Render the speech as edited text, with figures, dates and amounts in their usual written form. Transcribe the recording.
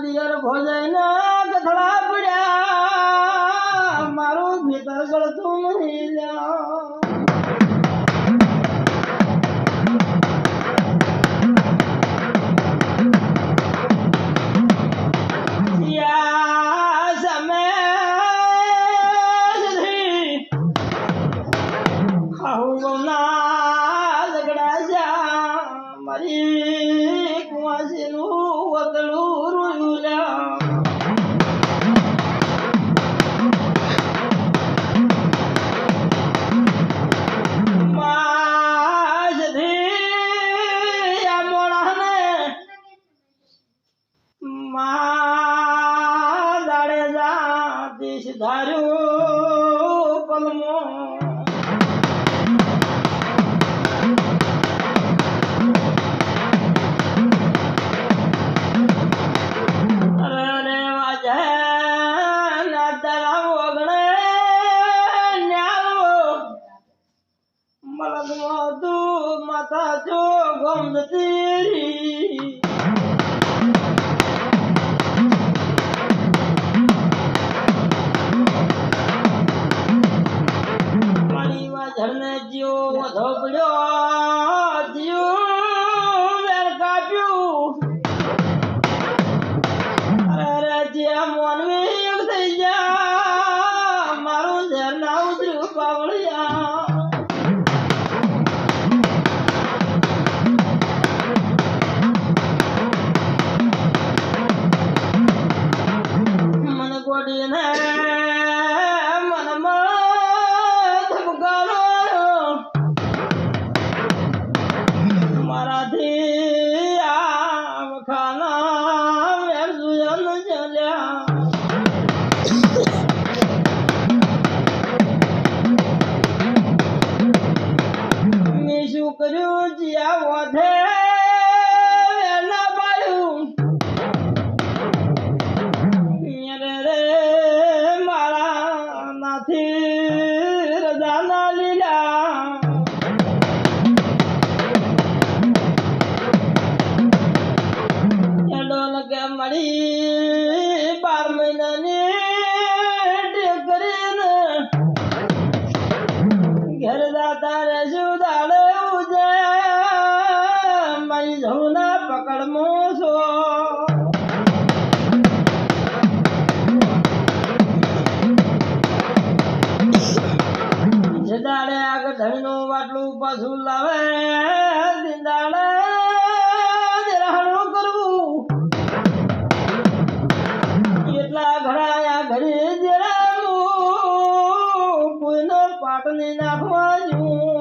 દિયર ભોજાઈના કથળા પડ્યા મારું ભીતર ગળતું નહીં લ્યા મારી કુવાસીનું વગલું રોયું દાડે જા દેશ ધાર્યું પલમો માતા જો ગમ તેરી મારી વાઝરને જીઓ વધો પડ્યો જીઓ વેર કાપ્યું અરે જે મોનવી એક થઈ ગયા મારું ઝેર ના ઉતર્યું પાવળિયા કર્યું જ્યાં વધે ના પાડ્યું રે મારા નાથી રજા ના લીલા ડોલ કે મળી 12 મહિનાની ટેક કરીને ઘર જાતા રહેશું દાડે જૌના પકડમો છો દાડે આગળ ધણીનું વાટલું પાછું લાવે દાડે રહેણું કરવું એટલા ઘડાયા ઘરે જ રહેવું કોઈને પાટલી નાખવા જવું